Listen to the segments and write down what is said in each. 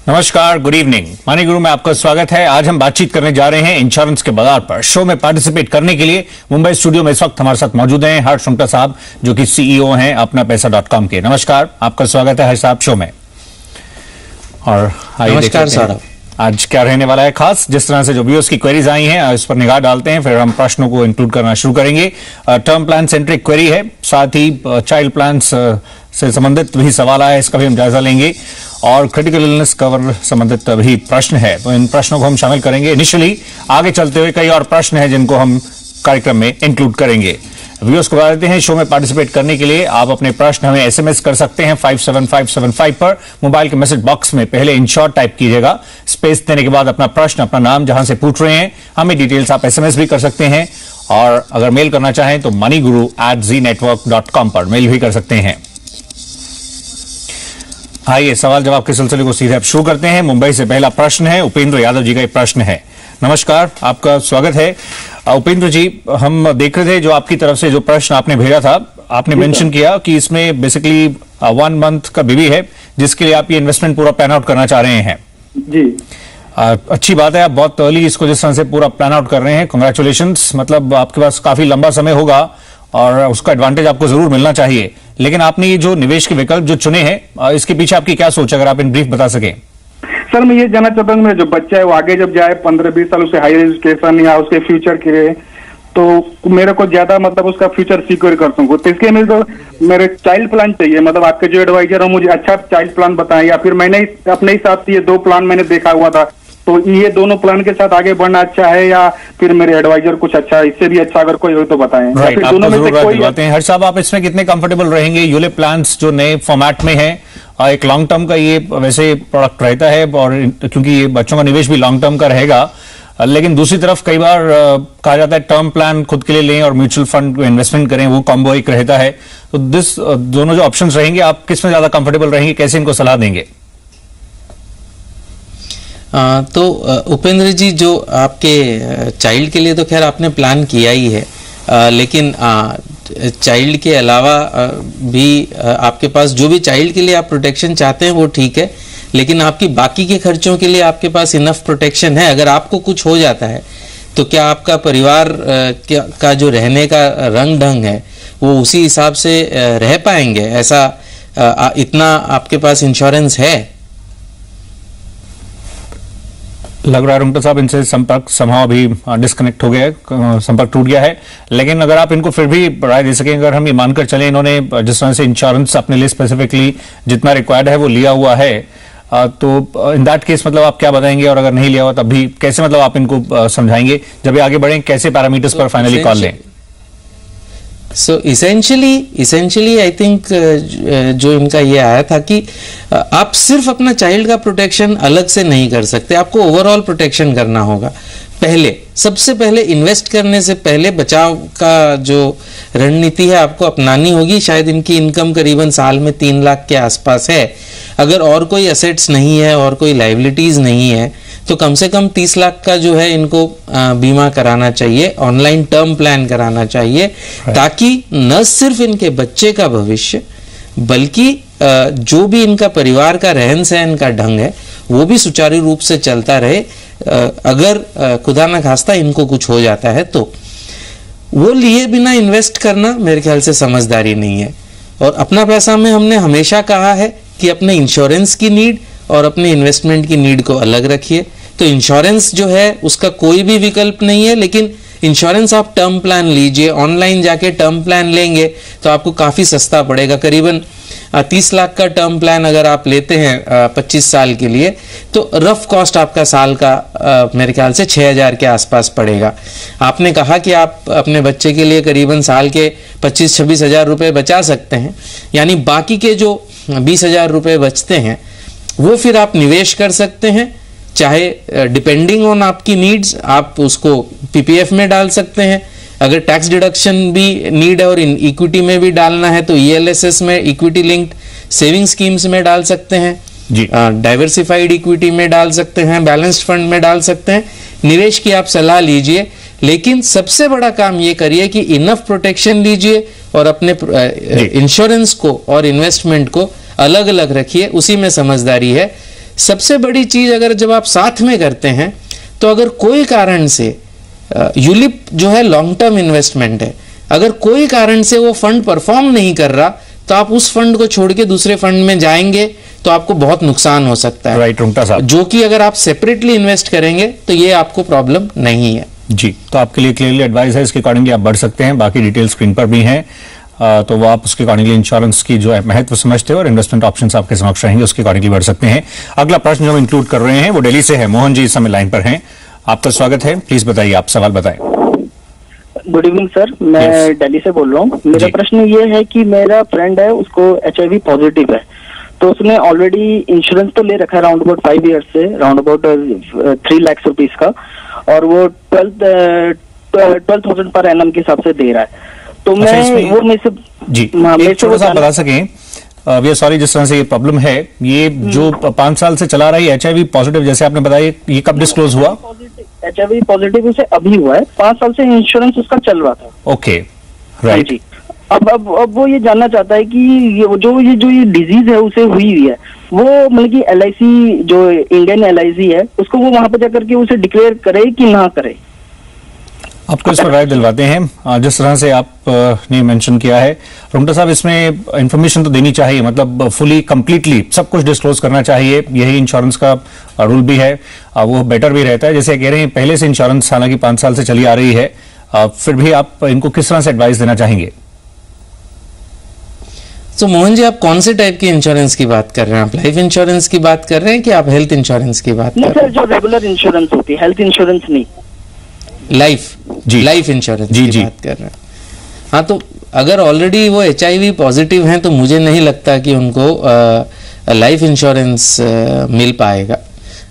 नमस्कार, good evening. Money गुरु में आपका स्वागत है। आज हम बातचीत करने जा रहे हैं इंश्योरेंस के बाजार पर। शो में पार्टिसिपेट करने के लिए मुंबई स्टूडियो में इस वक्त हमारे साथ मौजूद हैं हर्ष शुंगटा साहब, जो कि सीईओ हैं अपनापैसा.com के। नमस्कार, आपका स्वागत है हर्ष साहब शो में। और नमस्कार सर, आज क्या रहने वाला है खास, जिस तरह से जो व्यूअर्स की क्वेरीज आई हैं इस पर निगाह डालते हैं, फिर हम प्रश्नों को इंक्लूड करना शुरू करेंगे। टर्म प्लान सेंट्रिक क्वेरी है, साथ ही चाइल्ड प्लान्स से संबंधित भी सवाल आया है, इसका भी हम जायजा लेंगे, और क्रिटिकल इलनेस कवर संबंधित भी प्रश्न है, तो इन प्रश्नों को हम शामिल करेंगे। इनिशियली आगे चलते हुए कई और प्रश्न हैं जिनको हम कार्यक्रम में इंक्लूड करेंगे। व्यूअर्स को बता देते हैं, शो में पार्टिसिपेट करने के लिए आप अपने प्रश्न हमें एसएमएस कर सकते हैं 57575 पर। मोबाइल के मैसेज बॉक्स में पहले इन शॉर्ट टाइप कीजिएगा, स्पेस देने के बाद अपना प्रश्न, अपना नाम, जहां से पूछ रहे हैं, हमें डिटेल्स आप एसएमएस भी कर सकते हैं, और अगर मेल करना चाहें तो moneyguru@znetwork.com पर मेल भी कर सकते हैं। आइए सवाल जवाब के सिलसिले को सीधे अब शुरू करते हैं। मुंबई से पहला प्रश्न है, उपेंद्र यादव जी का एक प्रश्न है। नमस्कार, आपका स्वागत है। उपेंद्र जी, हम देख रहे थे जो आपकी तरफ से जो प्रश्न आपने भेजा था, आपने मेंशन किया कि इसमें बेसिकली 1 मंथ का बेबी है जिसके लिए आप ये इन्वेस्टमेंट पूरा प्लान आउट करना चाह रहे हैं। जी, अच्छी बात है, आप बहुत अर्ली इसको जिस तरह से पूरा प्लान आउट कर रहे हैं, कांग्रेचुलेशंस। मतलब आपके पास काफी लंबा समय होगा और उसका एडवांटेज आपको जरूर मिलना चाहिए। लेकिन आपने ये जो निवेश के विकल्प जो चुने हैं, इसके पीछे आपकी क्या सोच है, अगर आप इन ब्रीफ बता सकें। सर मैं ये जानना चाहता हूँ, मेरा जो बच्चा है वो आगे जब जाए 15-20 साल उसे हायर एजुकेशन या उसके फ्यूचर के लिए, तो मेरे को ज्यादा मतलब उसका फ्यूचर सिक्योर कर सकूँ, तो इसके लिए मेरे चाइल्ड प्लान चाहिए। मतलब आपके जो एडवाइजर हो मुझे अच्छा चाइल्ड प्लान बताएं, या फिर मैंने अपने हिसाब से ये 2 प्लान मैंने देखा हुआ था, तो ये दोनों प्लान के साथ आगे बढ़ना अच्छा है, या फिर मेरे एडवाइजर कुछ अच्छा, इससे भी अच्छा अगर कोई हो तो बताएं। राइट, आप दोनों में से कोई बातें हैं। हर साहब, आप इसमें कितने कंफर्टेबल रहेंगे? यूलिप प्लान्स जो नए फॉर्मेट में है, एक लॉन्ग टर्म का ये वैसे प्रोडक्ट रहता है, और क्योंकि ये बच्चों का निवेश भी लॉन्ग टर्म का रहेगा, लेकिन दूसरी तरफ कई बार कहा जाता है टर्म प्लान खुद के लिए लें और म्यूचुअल फंड को इन्वेस्टमेंट करें, वो कॉम्बो एक रहता है। तो दोनों जो ऑप्शंस रहेंगे, आप किस में ज्यादा कंफर्टेबल रहेंगे, कैसे इनको सलाह देंगे? तो उपेंद्र जी, जो आपके चाइल्ड के लिए तो खैर आपने प्लान किया ही है, लेकिन चाइल्ड के अलावा भी आपके पास जो भी चाइल्ड के लिए आप प्रोटेक्शन चाहते हैं वो ठीक है, लेकिन आपकी बाकी के खर्चों के लिए आपके पास इनफ प्रोटेक्शन है। अगर आपको कुछ हो जाता है तो क्या आपका परिवार का जो रहने का रंग ढंग है वो उसी हिसाब से रह पाएंगे? ऐसा इतना आपके पास इंश्योरेंस है? लग रहा है रुंगटा साहब, इनसे संपर्क समाव अभी डिस्कनेक्ट हो गया है, संपर्क टूट गया है। लेकिन अगर आप इनको फिर भी राय दे सकें, अगर हम ये मानकर चले इन्होंने जिस तरह से इंश्योरेंस अपने लिए स्पेसिफिकली जितना रिक्वायर्ड है वो लिया हुआ है, तो इन दैट केस मतलब आप क्या बताएंगे, और अगर नहीं लिया हुआ तब भी कैसे मतलब आप इनको समझाएंगे, जब ये आगे बढ़ें कैसे पैरामीटर्स पर फाइनली कॉल लें? सो इसेंशियली आई थिंक जो इनका ये आया था कि आप सिर्फ अपना चाइल्ड का प्रोटेक्शन अलग से नहीं कर सकते, आपको ओवरऑल प्रोटेक्शन करना होगा। सबसे पहले इन्वेस्ट करने से पहले बचाव का जो रणनीति है आपको अपनानी होगी। शायद इनकी इनकम करीबन साल में 3 लाख के आसपास है। अगर और कोई एसेट्स नहीं है और कोई लाइबिलिटीज नहीं है तो कम से कम 30 लाख का जो है इनको बीमा कराना चाहिए, ऑनलाइन टर्म प्लान कराना चाहिए, ताकि न सिर्फ इनके बच्चे का भविष्य बल्कि जो भी इनका परिवार का रहन सहन का ढंग है वो भी सुचारू रूप से चलता रहे। अगर खुदा न खास्ता इनको कुछ हो जाता है तो वो लिए बिना इन्वेस्ट करना मेरे ख्याल से समझदारी नहीं है। और अपना पैसा में हमने हमेशा कहा है कि अपने इंश्योरेंस की नीड और अपने इन्वेस्टमेंट की नीड को अलग रखिए। तो इंश्योरेंस जो है उसका कोई भी विकल्प नहीं है, लेकिन इंश्योरेंस आप टर्म प्लान लीजिए। ऑनलाइन जाके टर्म प्लान लेंगे तो आपको काफ़ी सस्ता पड़ेगा। करीबन 30 लाख का टर्म प्लान अगर आप लेते हैं 25 साल के लिए, तो रफ कॉस्ट आपका साल का मेरे ख्याल से 6000 के आसपास पड़ेगा। आपने कहा कि आप अपने बच्चे के लिए करीबन साल के 25-26 हज़ार रुपये बचा सकते हैं, यानी बाकी के जो 20,000 रुपये बचते हैं वो फिर आप निवेश कर सकते हैं। चाहे डिपेंडिंग ऑन आपकी नीड्स आप उसको पीपीएफ में डाल सकते हैं, अगर टैक्स डिडक्शन भी नीड है और इक्विटी में भी डालना है तो ईएलएसएस में, इक्विटी लिंक्ड सेविंग स्कीम्स में डाल सकते हैं, डाइवर्सिफाइड इक्विटी में डाल सकते हैं, बैलेंस्ड फंड में डाल सकते हैं। निवेश की आप सलाह लीजिए, लेकिन सबसे बड़ा काम ये करिए कि इनफ प्रोटेक्शन लीजिए और अपने इंश्योरेंस को और इन्वेस्टमेंट को अलग अलग रखिए, उसी में समझदारी है। सबसे बड़ी चीज अगर जब आप साथ में करते हैं तो अगर कोई कारण से यूलिप जो है लॉन्ग टर्म इन्वेस्टमेंट है, अगर कोई कारण से वो फंड परफॉर्म नहीं कर रहा तो आप उस फंड को छोड़ के दूसरे फंड में जाएंगे तो आपको बहुत नुकसान हो सकता है। राइट रुंगटा साहब, जो कि अगर आप सेपरेटली इन्वेस्ट करेंगे तो ये आपको प्रॉब्लम नहीं है। जी, तो आपके लिए क्लियरली एडवाइस है, इसके अकॉर्डिंगली आप बढ़ सकते हैं। बाकी डिटेल स्क्रीन पर भी हैं, तो वो आप उसके अकॉर्डिंगली इंश्योरेंस की जो है महत्व समझते हो और इन्वेस्टमेंट ऑप्शंस आपके समक्ष रहेंगे, उसके अकॉर्डिंगली बढ़ सकते हैं। अगला प्रश्न जो हम इंक्लूड कर रहे हैं वो दिल्ली से है। मोहन जी इस समय लाइन पर हैं, आपका स्वागत है। प्लीज बताइए, आप सवाल बताएं। गुड इवनिंग सर, मैं दिल्ली से बोल रहा हूँ। मेरा प्रश्न ये है कि मेरा फ्रेंड है, उसको HIV पॉजिटिव है, तो उसने ऑलरेडी इंश्योरेंस तो ले रखा है अराउंड अबाउट 5 ईयर्स से, अराउंड अबाउट 3 लाख रुपीज का, और वो 12,000 पर एनम के हिसाब से दे रहा है। तो मैं वो में से जी थोड़ा सा बता सकें, वी आर सॉरी, जिस तरह से ये प्रॉब्लम है, ये जो 5 साल से चला रही HIV पॉजिटिव जैसे आपने बताया, ये कब डिस्क्लोज हुआ? HIV पॉजिटिव उसे अभी हुआ है, 5 साल से इंश्योरेंस उसका चल रहा था। Okay, right. जी, अब वो ये जानना चाहता है कि ये डिजीज है उसे हुई है, वो मतलब कि LIC जो इंडियन LIC है उसको वो वहां पर जाकर के उसे डिक्लेयर करे कि ना करे। आपको इस पर राय दिलवाते हैं। जिस तरह से आपने मेंशन किया है रुंगटा साहब, इसमें इंफॉर्मेशन तो देनी चाहिए, मतलब फुली कंप्लीटली सब कुछ डिस्क्लोज करना चाहिए, यही इंश्योरेंस का रूल भी है, वो बेटर भी रहता है। जैसे कह रहे हैं पहले से इंश्योरेंस हालांकि 5 साल से चली आ रही है, फिर भी आप इनको किस तरह से एडवाइस देना चाहेंगे? तो मोहन जी, आप कौन से टाइप की इंश्योरेंस की बात कर रहे हैं? आप लाइफ इंश्योरेंस की बात कर रहे हैं कि आप हेल्थ इंश्योरेंस की बात कर रहे हैं? जो रेगुलर इंश्योरेंस होती है, हेल्थ इंश्योरेंस नहीं, लाइफ इंश्योरेंस की बात कर रहे हैं। हाँ, तो अगर ऑलरेडी वो HIV पॉजिटिव हैं तो मुझे नहीं लगता कि उनको लाइफ इंश्योरेंस मिल पाएगा,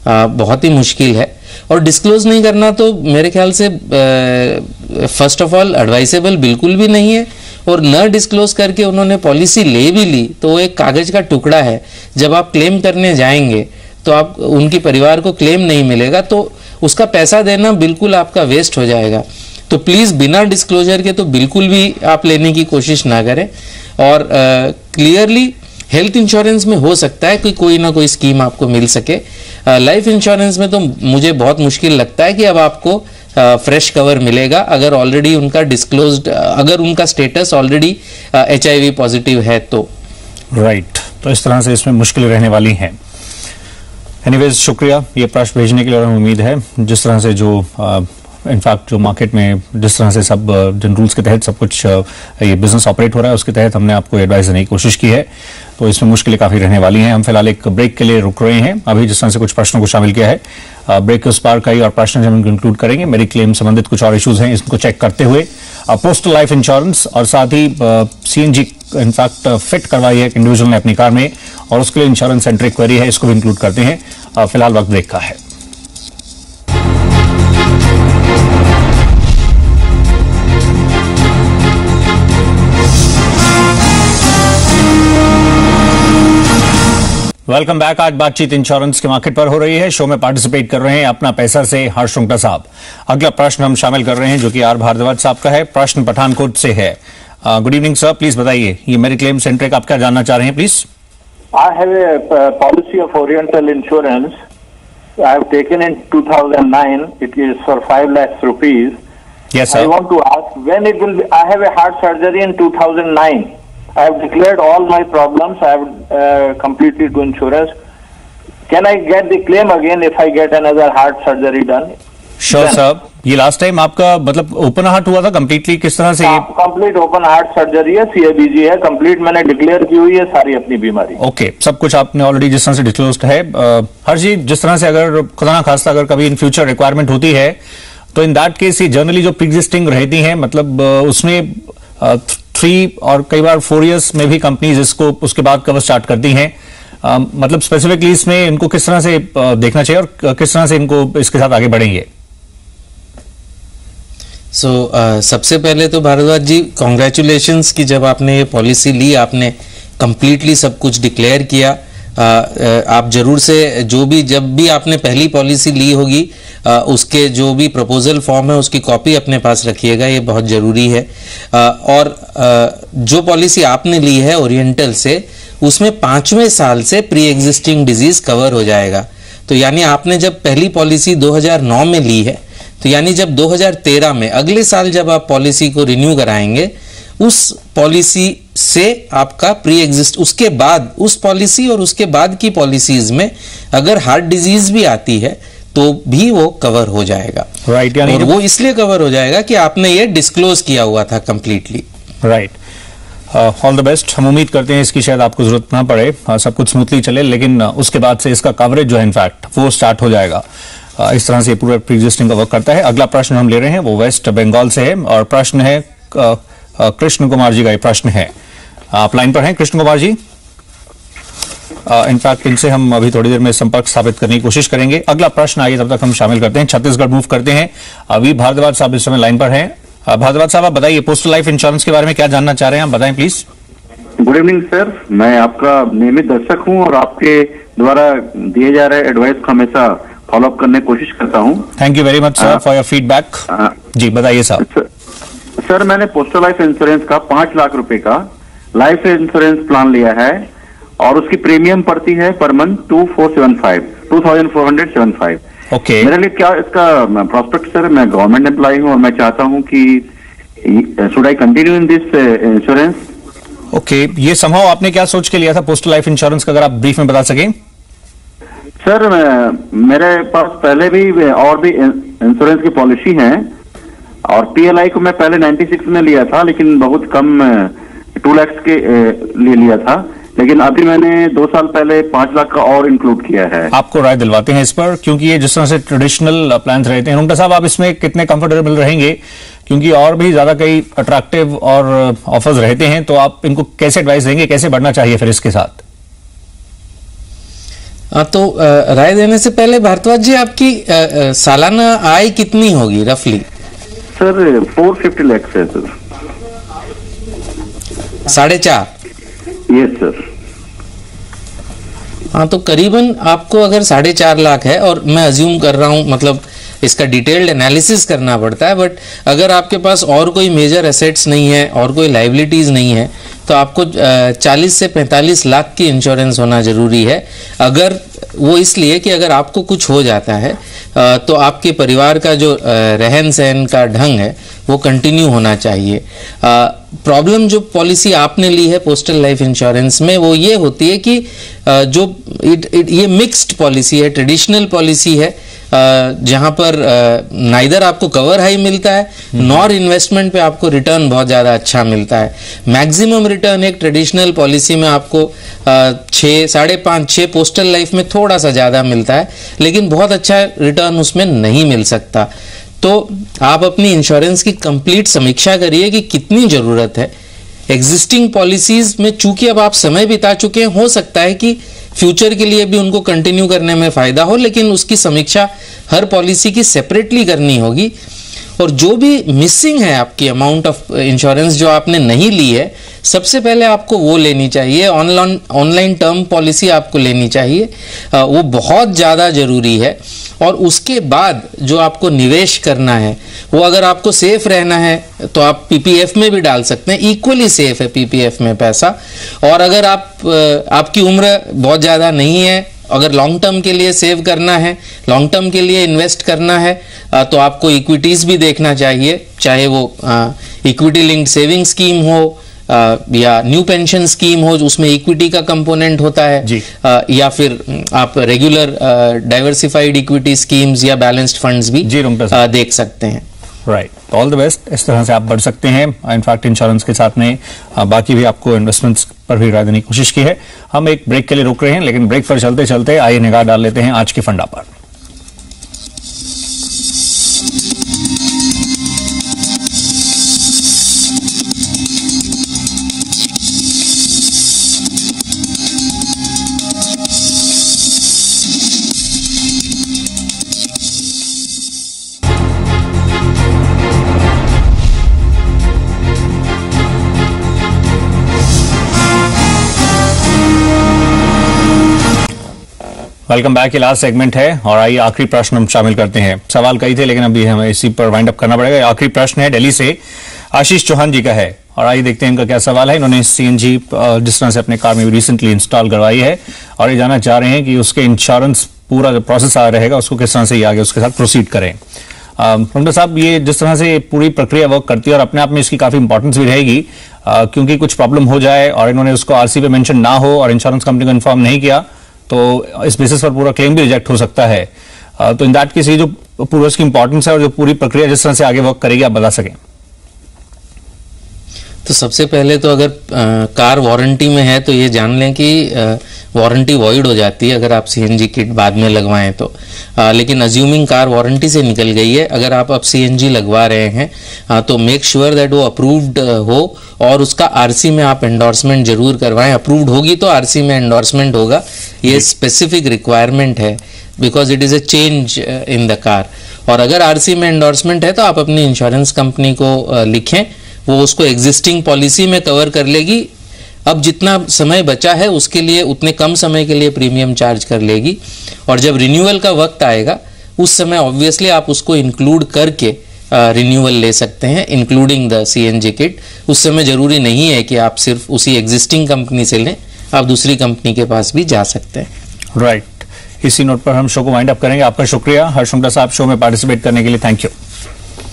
बहुत ही मुश्किल है। और डिस्क्लोज नहीं करना तो मेरे ख्याल से फर्स्ट ऑफ ऑल एडवाइसेबल बिल्कुल भी नहीं है, और न डिस्क्लोज करके उन्होंने पॉलिसी ले भी ली तो वो एक कागज का टुकड़ा है। जब आप क्लेम करने जाएंगे तो आप उनकी परिवार को क्लेम नहीं मिलेगा, तो उसका पैसा देना बिल्कुल आपका वेस्ट हो जाएगा। तो प्लीज बिना डिस्क्लोजर के तो बिल्कुल भी आप लेने की कोशिश ना करें। और क्लियरली हेल्थ इंश्योरेंस में हो सकता है कि कोई ना कोई स्कीम आपको मिल सके। लाइफ इंश्योरेंस में तो मुझे बहुत मुश्किल लगता है कि अब आपको फ्रेश कवर मिलेगा अगर ऑलरेडी उनका डिस्क्लोज्ड, अगर उनका स्टेटस ऑलरेडी HIV पॉजिटिव है तो। राइट, तो इस तरह से इसमें मुश्किल रहने वाली हैं। एनीवेज, शुक्रिया ये प्रश्न भेजने के लिए, और हमें उम्मीद है जिस तरह से जो इनफैक्ट जो मार्केट में जिस तरह से सब जिन रूल्स के तहत सब कुछ ये बिजनेस ऑपरेट हो रहा है उसके तहत हमने आपको एडवाइस देने की कोशिश की है, तो इसमें मुश्किलें काफी रहने वाली हैं। हम फिलहाल एक ब्रेक के लिए रुक रहे हैं, अभी जिस तरह से कुछ प्रश्नों को शामिल किया है, ब्रेक के उस पार कई और प्रश्न हम इंक्लूड करेंगे। मेरी क्लेम संबंधित कुछ और इश्यूज हैं, इसको चेक करते हुए पोस्टल लाइफ इंश्योरेंस और साथ ही CNG इनफैक्ट फिट करवाई है एक इंडिविजुअल ने अपनी कार में, और उसके लिए इंश्योरेंस सेंट्रिक क्वेरी है, इसको भी इंक्लूड करते हैं। फिलहाल वक्त ब्रेक का है। Welcome back. आज बातचीत इंश्योरेंस के मार्केट पर हो रही है। शो में पार्टिसिपेट कर रहे हैं अपना पैसा से हर्ष रुंगटा साहब। अगला प्रश्न हम शामिल कर रहे हैं जो कि आर भारद्वाज साहब का है। प्रश्न पठानकोट से है। गुड इवनिंग सर, प्लीज बताइए ये मेरी क्लेम सेंट्रिक आप क्या जानना चाह रहे हैं please? I have a policy of Oriental Insurance. I have taken in 2009. It is for 5 lakhs rupees. Yes, sir. I want to ask when it will be. I have a heart surgery in 2009. I have declared all my problems. I have completed to insurance. Can I get the claim again if I get another heart surgery done? Sure, sir. ये last time आपका मतलब open heart हुआ था completely, किस तरह से? Complete open heart surgery है, CABG है, कंप्लीट मैंने डिक्लेयर की हुई है सारी अपनी बीमारी। ओके, सब कुछ आपने ऑलरेडी जिस तरह से डिस्क्लोज्ड है। हर जी, जिस तरह से अगर खुदा ना खास्ता अगर कभी इन फ्यूचर रिक्वायरमेंट होती है तो इन दैट केस ये जनरली जो प्री एग्जिस्टिंग रहती हैं, मतलब उसमें 3 और कई बार 4 इयर्स में भी कंपनीज इसको उसके बाद कवर स्टार्ट करती हैं। मतलब स्पेसिफिकली इसमें इनको किस तरह से देखना चाहिए और किस तरह से इनको इसके साथ आगे बढ़ेंगे? सबसे पहले तो भारद्वाज जी कॉन्ग्रेचुलेशंस कि जब आपने ये पॉलिसी ली, आपने कंप्लीटली सब कुछ डिक्लेयर किया। आप जरूर से जब भी आपने पहली पॉलिसी ली होगी उसके जो भी प्रपोजल फॉर्म है उसकी कॉपी अपने पास रखिएगा, ये बहुत जरूरी है। और जो पॉलिसी आपने ली है ओरिएंटल से, उसमें 5वें साल से प्री एग्जिस्टिंग डिजीज कवर हो जाएगा। तो यानी आपने जब पहली पॉलिसी 2009 में ली है, तो यानी जब 2013 में अगले साल जब आप पॉलिसी को रिन्यू कराएंगे, उस पॉलिसी से आपका प्री एग्जिस्ट, उसके बाद उस पॉलिसी और उसके बाद की पॉलिसीज में अगर हार्ट डिजीज भी आती है तो भी वो कवर हो जाएगा। राइट, यानी और वो इसलिए कवर हो जाएगा कि आपने ये डिस्क्लोज किया हुआ था completely. Right, all the best. हम उम्मीद करते हैं इसकी शायद आपको जरूरत ना पड़े, सब कुछ स्मूथली चले, लेकिन उसके बाद से इसका कवरेज जो है इनफैक्ट वो स्टार्ट हो जाएगा। इस तरह से पूरा प्री एग्जिस्टिंग का वर्क करता है। अगला प्रश्न हम ले रहे हैं वो वेस्ट बंगाल से है और प्रश्न है कृष्ण कुमार जी का ये प्रश्न है। आप लाइन पर हैं कृष्ण कुमार जी? इनफैक्ट इनसे हम अभी थोड़ी देर में संपर्क स्थापित करने की कोशिश करेंगे। अगला प्रश्न आइए तब तक हम शामिल करते हैं, छत्तीसगढ़ मूव करते हैं। अभी भारद्वाज साहब इस समय लाइन पर हैं। भारद्वाज साहब, आप बताइए पोस्टल लाइफ इंश्योरेंस के बारे में क्या जानना चाह रहे हैं, आप बताएं प्लीज। गुड इवनिंग सर, मैं आपका नियमित दर्शक हूं और आपके द्वारा दिए जा रहे एडवाइस को हमेशा फॉलोअप करने की कोशिश करता हूं। Thank you very much sir for your feedback. जी बताइए साहब। सर मैंने पोस्टल लाइफ इंश्योरेंस का 5 लाख रुपए का लाइफ इंश्योरेंस प्लान लिया है और उसकी प्रीमियम पड़ती है पर मंथ 2475। ओके, मेरे लिए क्या इसका प्रोस्पेक्ट सर, मैं गवर्नमेंट एम्प्लॉय हूं और मैं चाहता हूं कि should I continue in this insurance. Okay, ये समहाउ आपने क्या सोच के लिया था पोस्टल लाइफ इंश्योरेंस का, अगर आप ब्रीफ में बता सकें। सर मेरे पास पहले भी और भी इंश्योरेंस की पॉलिसी है और पीएलआई को मैं पहले 96 में लिया था, लेकिन बहुत कम 2 लाख के लिए लिया था, लेकिन अभी मैंने 2 साल पहले 5 लाख का और इंक्लूड किया है। आपको राय दिलवाते हैं इस पर, क्योंकि ये जिस तरह से ट्रेडिशनल प्लान रहते हैं। रुंगटा साहब, आप इसमें कितने कंफर्टेबल रहेंगे, क्योंकि और भी ज्यादा कई अट्रैक्टिव और ऑफर्स रहते हैं, तो आप इनको कैसे एडवाइस देंगे, कैसे बढ़ना चाहिए फिर इसके साथ? तो राय देने से पहले भारद्वाज जी, आपकी सालाना आय कितनी होगी रफली? सर 450 लाख है सर। 4.5? Yes sir. हाँ, तो करीबन आपको अगर 4.5 लाख है, और मैं अज्यूम कर रहा हूँ, मतलब इसका डिटेल्ड एनालिसिस करना पड़ता है, बट अगर आपके पास और कोई मेजर एसेट्स नहीं है और कोई लाइबिलिटीज नहीं है, तो आपको 40 से 45 लाख की इंश्योरेंस होना जरूरी है। अगर वो इसलिए कि अगर आपको कुछ हो जाता है तो आपके परिवार का जो रहन सहन का ढंग है वो कंटिन्यू होना चाहिए। प्रॉब्लम जो पॉलिसी आपने ली है पोस्टल लाइफ इंश्योरेंस में, वो ये होती है कि जो ये मिक्स्ड पॉलिसी है, ट्रेडिशनल पॉलिसी है, जहां पर नाइदर आपको कवर हाई मिलता है नॉर इन्वेस्टमेंट पे आपको रिटर्न बहुत ज्यादा अच्छा मिलता है। मैक्सिमम रिटर्न एक ट्रेडिशनल पॉलिसी में आपको 6, 5.5, 6, पोस्टल लाइफ में थोड़ा सा ज्यादा मिलता है, लेकिन बहुत अच्छा रिटर्न उसमें नहीं मिल सकता। तो आप अपनी इंश्योरेंस की कंप्लीट समीक्षा करिए कि कितनी जरूरत है। एग्जिस्टिंग पॉलिसीज में चूंकि अब आप समय बिता चुके हैं, हो सकता है कि फ्यूचर के लिए भी उनको कंटिन्यू करने में फायदा हो, लेकिन उसकी समीक्षा हर पॉलिसी की सेपरेटली करनी होगी। और जो भी मिसिंग है आपकी अमाउंट ऑफ इंश्योरेंस जो आपने नहीं ली है, सबसे पहले आपको वो लेनी चाहिए। ऑनलाइन टर्म पॉलिसी आपको लेनी चाहिए, वो बहुत ज़्यादा जरूरी है। और उसके बाद जो आपको निवेश करना है, वो अगर आपको सेफ रहना है तो आप पीपीएफ में भी डाल सकते हैं, इक्वली सेफ है पीपीएफ में पैसा। और अगर आपकी उम्र बहुत ज़्यादा नहीं है, अगर लॉन्ग टर्म के लिए सेव करना है, लॉन्ग टर्म के लिए इन्वेस्ट करना है, तो आपको इक्विटीज भी देखना चाहिए, चाहे वो इक्विटी लिंक्ड सेविंग स्कीम हो या न्यू पेंशन स्कीम हो, उसमें इक्विटी का कंपोनेंट होता है, या फिर आप रेगुलर डाइवर्सिफाइड इक्विटी स्कीम्स या बैलेंस्ड फंड्स भी देख सकते हैं। Right, all the best. इस तरह से आप बढ़ सकते हैं। इनफैक्ट इंश्योरेंस के साथ में बाकी भी आपको इन्वेस्टमेंट्स पर भी राय देने की कोशिश की है। हम एक ब्रेक के लिए रुक रहे हैं, लेकिन ब्रेक पर चलते चलते आइए निगाह डाल लेते हैं आज के फंडा पर। Welcome back. ये लास्ट सेगमेंट है और आइए आखिरी प्रश्न हम शामिल करते हैं। सवाल कई थे लेकिन अभी हमें इसी पर वाइंड अप करना पड़ेगा। आखिरी प्रश्न है दिल्ली से, आशीष चौहान जी का है और आइए देखते हैं इनका क्या सवाल है। इन्होंने सीएनजी जिस तरह से अपने कार में रिसेंटली इंस्टॉल करवाई है और ये जानना चाह रहे हैं कि उसके इंश्योरेंस पूरा जो प्रोसेस आ रहेगा उसको किस तरह से ये आगे उसके साथ प्रोसीड करें। फंडा साहब, ये जिस तरह से पूरी प्रक्रिया वर्क करती है और अपने आप में इसकी काफी इंपॉर्टेंस भी रहेगी, क्योंकि कुछ प्रॉब्लम हो जाए और इन्होंने उसको आरसी पे मेंशन ना हो और इंश्योरेंस कंपनी को इन्फॉर्म नहीं किया तो इस बेसिस पर पूरा क्लेम भी रिजेक्ट हो सकता है। तो इन दैट केस ये जो पूरा इसकी इंपॉर्टेंस है और जो पूरी प्रक्रिया जिस तरह से आगे वर्क करेगी, आप बता सकें। तो सबसे पहले तो अगर कार वारंटी में है तो ये जान लें कि वारंटी वॉइड हो जाती है अगर आप सीएनजी किट बाद में लगवाएं तो। लेकिन अज्यूमिंग कार वारंटी से निकल गई है, अगर आप अब सीएनजी लगवा रहे हैं तो मेक श्योर दैट वो अप्रूव्ड हो और उसका आरसी में आप एंडोर्समेंट जरूर करवाएं। अप्रूव्ड होगी तो आरसी में एंडोर्समेंट होगा, ये स्पेसिफिक रिक्वायरमेंट है because it is a change in the car. और अगर आरसी में एंडोर्समेंट है तो आप अपनी इंश्योरेंस कंपनी को लिखें, वो उसको एग्जिस्टिंग पॉलिसी में कवर कर लेगी। अब जितना समय बचा है उसके लिए उतने कम समय के लिए प्रीमियम चार्ज कर लेगी और जब रिन्यूअल का वक्त आएगा उस समय ऑब्वियसली आप उसको इंक्लूड करके रिन्यूअल ले सकते हैं, इंक्लूडिंग द सीएनजी किट। उस समय जरूरी नहीं है कि आप सिर्फ उसी एग्जिस्टिंग कंपनी से लें, आप दूसरी कंपनी के पास भी जा सकते हैं। राइट, इसी नोट पर हम शो को वाइंड अप करेंगे। आपका शुक्रिया हर्ष शुक्ला साहब, शो में पार्टिसिपेट करने के लिए थैंक यू।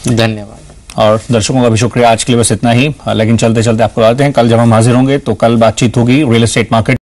धन्यवाद। और दर्शकों का भी शुक्रिया। आज के लिए बस इतना ही, लेकिन चलते चलते आपको बताते हैं कल जब हम हाजिर होंगे तो कल बातचीत होगी रियल एस्टेट मार्केट